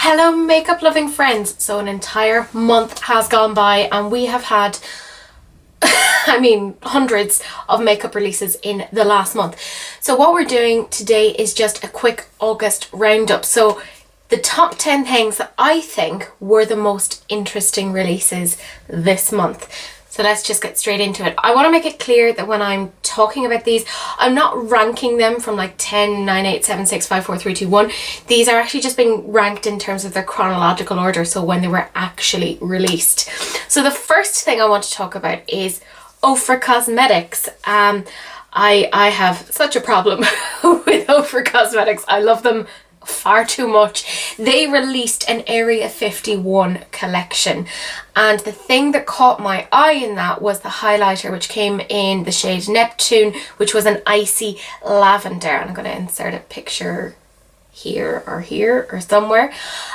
Hello makeup loving friends. So an entire month has gone by and we have had hundreds of makeup releases in the last month. So what we're doing today is just a quick August roundup. So the top 10 things that I think were the most interesting releases this month. So let's just get straight into it. I want to make it clear that when I'm talking about these, I'm not ranking them from like 10, 9, 8, 7, 6, 5, 4, 3, 2, 1. These are actually just being ranked in terms of their chronological order, so when they were actually released. So the first thing I want to talk about is Oprah Cosmetics. I have such a problem with Oprah Cosmetics. I love them far too much. They released an Area 51 collection, and the thing that caught my eye in that was the highlighter, which came in the shade Neptune, which was an icy lavender. And I'm going to insert a picture here or somewhere.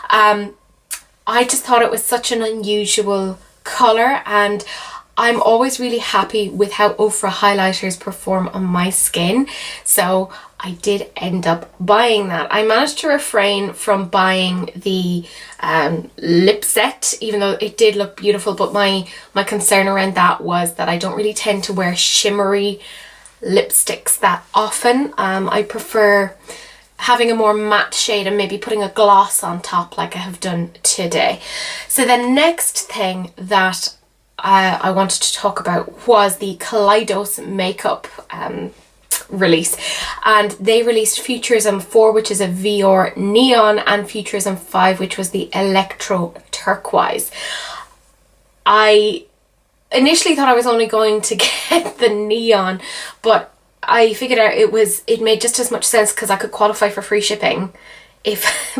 I just thought it was such an unusual color, and I'm always really happy with how Oprah highlighters perform on my skin, so I did end up buying that. I managed to refrain from buying the lip set, even though it did look beautiful, but my concern around that was that I don't really tend to wear shimmery lipsticks that often. I prefer having a more matte shade and maybe putting a gloss on top like I have done today. So the next thing that I wanted to talk about was the Kaleidos makeup release, and they released Futurism 4, which is a VR neon, and Futurism 5, which was the electro turquoise. I initially thought I was only going to get the neon, but I figured out it made just as much sense because I could qualify for free shipping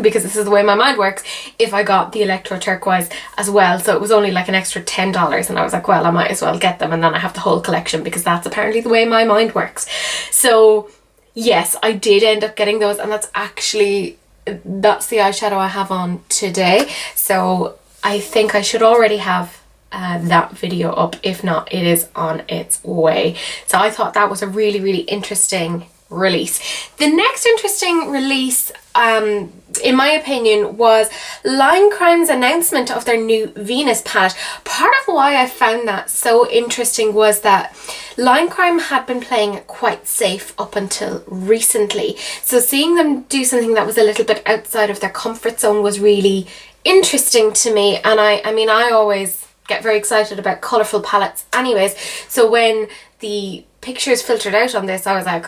because this is the way my mind works, if I got the electro turquoise as well. So it was only like an extra $10, and I was like, well, I might as well get them, and then I have the whole collection because that's apparently the way my mind works. So yes, I did end up getting those, and that's the eyeshadow I have on today. So I think I should already have that video up. If not, it is on its way. So I thought that was a really, really interesting release. The next interesting release, in my opinion, was Line Crime's announcement of their new Venus palette. Part of why I found that so interesting was that Line Crime had been playing it quite safe up until recently. So seeing them do something that was a little bit outside of their comfort zone was really interesting to me. And I always get very excited about colourful palettes anyways. So when the pictures filtered out on this, I was like,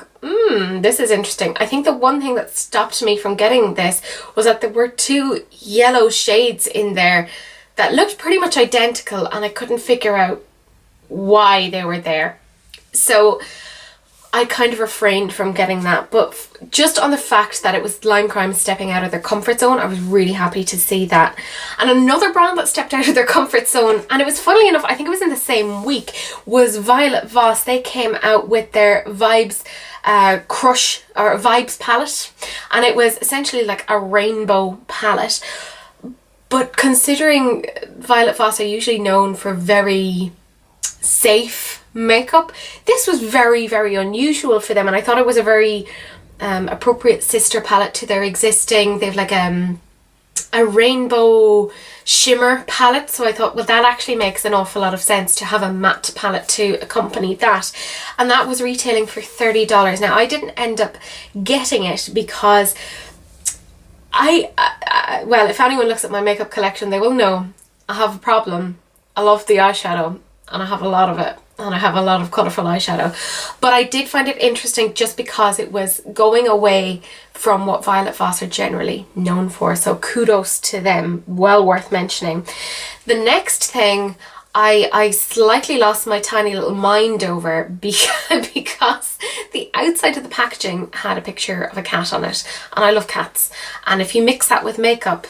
this is interesting. I think the one thing that stopped me from getting this was that there were two yellow shades in there that looked pretty much identical, and I couldn't figure out why they were there. So I kind of refrained from getting that, but just on the fact that it was Line Crime stepping out of their comfort zone, I was really happy to see that. And another brand that stepped out of their comfort zone, and it was funnily enough, I think it was in the same week, was Voss. They came out with their Vibes Crush or Vibes palette, and it was essentially like a rainbow palette. But considering Voss are usually known for very safe makeup, this was very, very unusual for them, and I thought it was a very appropriate sister palette to their existing. They've like a rainbow shimmer palette, so I thought, well, that actually makes an awful lot of sense to have a matte palette to accompany that, and that was retailing for $30. Now I didn't end up getting it because well, if anyone looks at my makeup collection, they will know I have a problem. I love the eyeshadow, and I have a lot of it, and I have a lot of colourful eyeshadow, but I did find it interesting just because it was going away from what Voss are generally known for, so kudos to them, well worth mentioning. The next thing I slightly lost my tiny little mind over because the outside of the packaging had a picture of a cat on it, and I love cats, and if you mix that with makeup,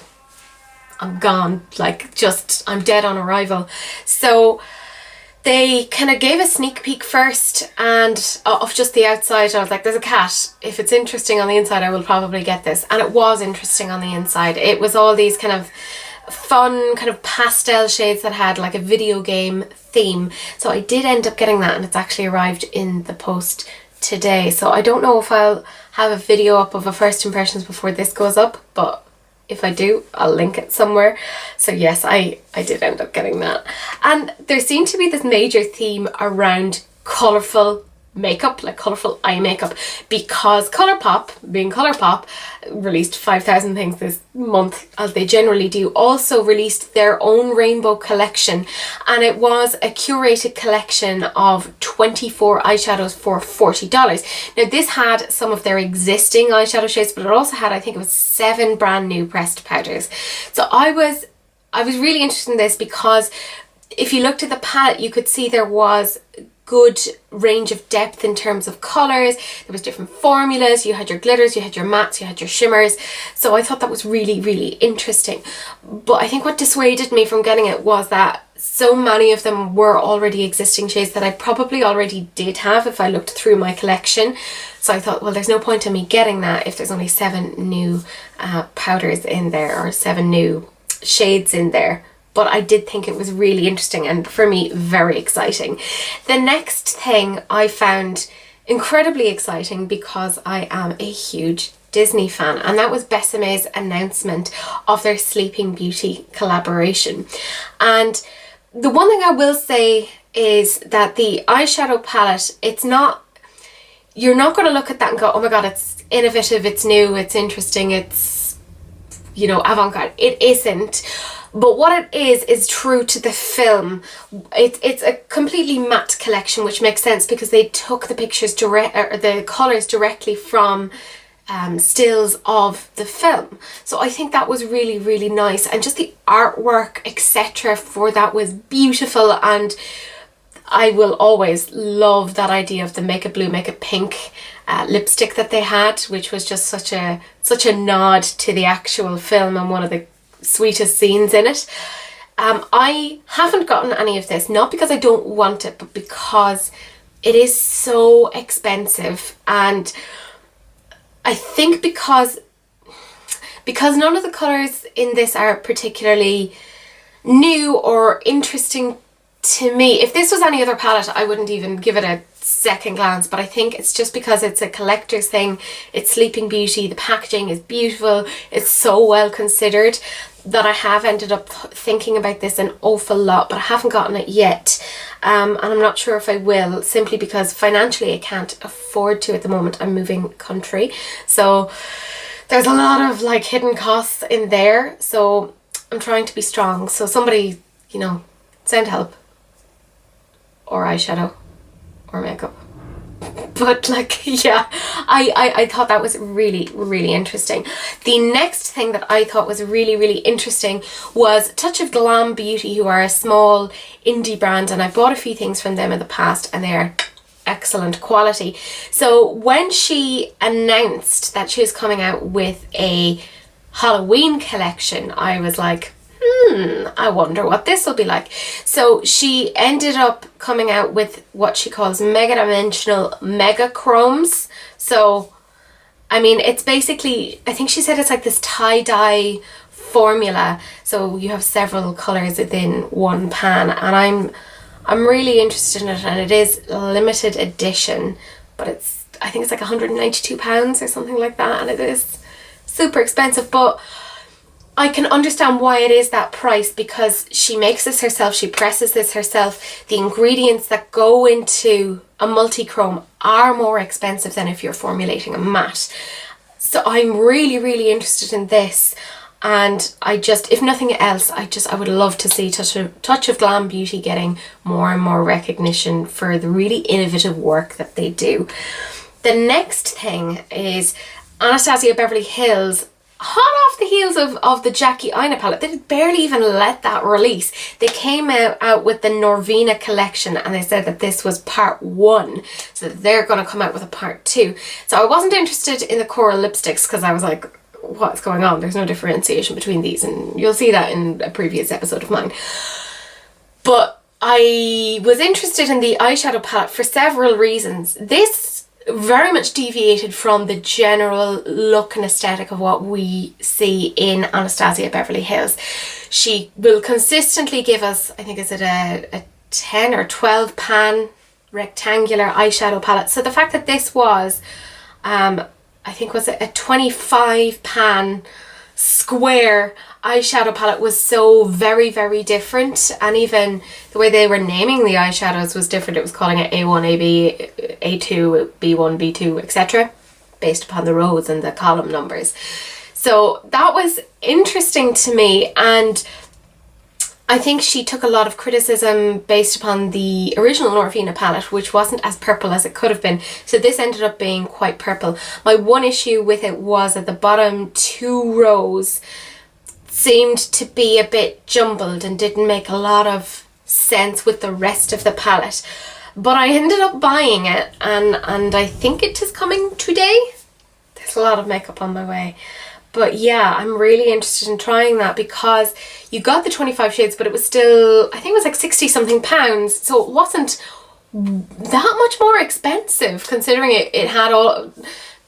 I'm gone, I'm dead on arrival. So they kind of gave a sneak peek first and of just the outside. I was like, there's a cat. If it's interesting on the inside, I will probably get this. And it was interesting on the inside. It was all these kind of fun kind of pastel shades that had like a video game theme. So I did end up getting that, and it's actually arrived in the post today. So I don't know if I'll have a video up of a first impressions before this goes up, but If I do, I'll link it somewhere. So yes, I did end up getting that. And there seemed to be this major theme around colourful makeup, like colourful eye makeup, because Colourpop, being Colourpop, released 5,000 things this month, as they generally do, also released their own rainbow collection, and it was a curated collection of 24 eyeshadows for $40. Now this had some of their existing eyeshadow shades, but it also had, I think it was 7 brand new pressed powders. So I was really interested in this because if you looked at the palette, you could see there was good range of depth in terms of colours. There was different formulas. You had your glitters, you had your mattes, you had your shimmers. So I thought that was really, really interesting. But I think what dissuaded me from getting it was that so many of them were already existing shades that I probably already did have if I looked through my collection. So I thought, well, there's no point in me getting that if there's only 7 new powders in there, or 7 new shades in there. But I did think it was really interesting, and for me, very exciting. The next thing I found incredibly exciting because I am a huge Disney fan, and that was Besame's announcement of their Sleeping Beauty collaboration. And the one thing I will say is that the eyeshadow palette, you're not going to look at that and go, oh my god, it's innovative, it's new, it's interesting, it's, avant-garde. It isn't. But what it is true to the film. It's a completely matte collection, which makes sense because they took the pictures the colours directly from stills of the film. So I think that was really, really nice, and just the artwork, etc. for that was beautiful. And I will always love that idea of the make it blue, make it pink lipstick that they had, which was just such a nod to the actual film and one of the sweetest scenes in it. I haven't gotten any of this, not because I don't want it, but because it is so expensive. And I think because none of the colours in this are particularly new or interesting to me. If this was any other palette, I wouldn't even give it a second glance, but I think it's just because it's a collector's thing. It's Sleeping Beauty, the packaging is beautiful, it's so well considered, that I have ended up thinking about this an awful lot, but I haven't gotten it yet. And I'm not sure if I will, simply because financially I can't afford to at the moment. I'm moving country, so there's a lot of hidden costs in there, so I'm trying to be strong. So somebody, send help, or eyeshadow, or makeup. But yeah, I thought that was really, really interesting. The next thing that I thought was really, really interesting was Touch of Glam Beauty, who are a small indie brand, and I've bought a few things from them in the past, and they're excellent quality. So when she announced that she was coming out with a Halloween collection, I was like, I wonder what this will be like. So she ended up coming out with what she calls mega dimensional mega chromes. So I mean, it's basically, I think she said it's like this tie-dye formula, so you have several colours within one pan, and I'm really interested in it, and it is limited edition, but I think it's like £192 or something like that, and it is super expensive. But I can understand why it is that price, because she makes this herself, she presses this herself. The ingredients that go into a multi-chrome are more expensive than if you're formulating a matte. So I'm really, really interested in this, and I just, if nothing else, I would love to see Touch of Glam Beauty getting more and more recognition for the really innovative work that they do. The next thing is Anasazi Beverly Hills, hot off the heels of the Jackie Aina palette. They barely even let that release. They came out with the Norvina collection, and they said that this was part 1, so they're going to come out with a part 2. So I wasn't interested in the coral lipsticks because I was like, what's going on? There's no differentiation between these, and you'll see that in a previous episode of mine. But I was interested in the eyeshadow palette for several reasons. This very much deviated from the general look and aesthetic of what we see in Anastasia Beverly Hills. She will consistently give us, I think, is it a 10 or 12 pan rectangular eyeshadow palette. So the fact that this was, I think, was it a 25 pan square eyeshadow palette was so very, very different, and even the way they were naming the eyeshadows was different. It was calling it A1, AB, A2, B1, B2, etc. based upon the rows and the column numbers. So that was interesting to me, and I think she took a lot of criticism based upon the original Norvina palette, which wasn't as purple as it could have been. So this ended up being quite purple. My one issue with it was that the bottom 2 rows seemed to be a bit jumbled and didn't make a lot of sense with the rest of the palette. But I ended up buying it, and I think it is coming today. There's a lot of makeup on my way. But yeah, I'm really interested in trying that, because you got the 25 shades, but it was still, I think it was like 60 something pounds. So it wasn't that much more expensive, considering it had all,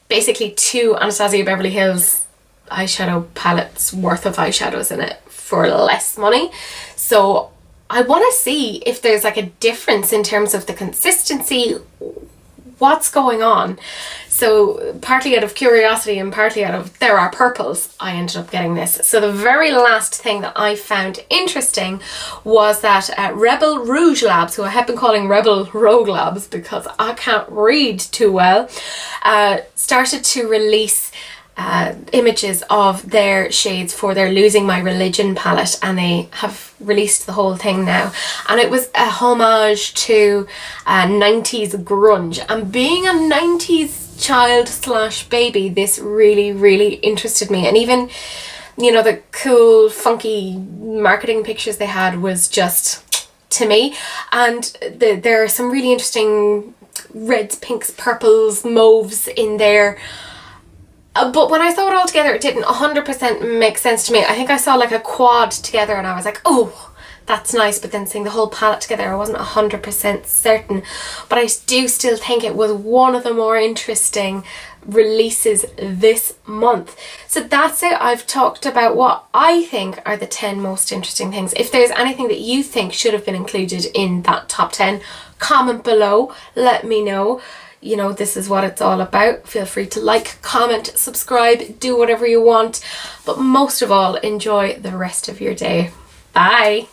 basically 2 Anasazi Beverly Hills eyeshadow palettes worth of eyeshadows in it for less money. So I want to see if there's like a difference in terms of the consistency, what's going on. So partly out of curiosity and partly out of there are purples, I ended up getting this. So the very last thing that I found interesting was that Rebel Rouge Labs, who I have been calling Rebel Rogue Labs because I can't read too well, started to release images of their shades for their Losing My Religion palette, and they have released the whole thing now, and it was a homage to 90s grunge, and being a 90s child slash baby, this really, really interested me. And even, you know, the cool funky marketing pictures they had was just to me. And there are some really interesting reds, pinks, purples, mauves in there. But when I saw it all together, it didn't 100% make sense to me. I think I saw like a quad together and I was like, oh, that's nice. But then seeing the whole palette together, I wasn't 100% certain. But I do still think it was one of the more interesting releases this month. So that's it. I've talked about what I think are the 10 most interesting things. If there's anything that you think should have been included in that top 10, comment below. Let me know. You know, this is what it's all about. Feel free to like, comment, subscribe, do whatever you want. But most of all, enjoy the rest of your day. Bye.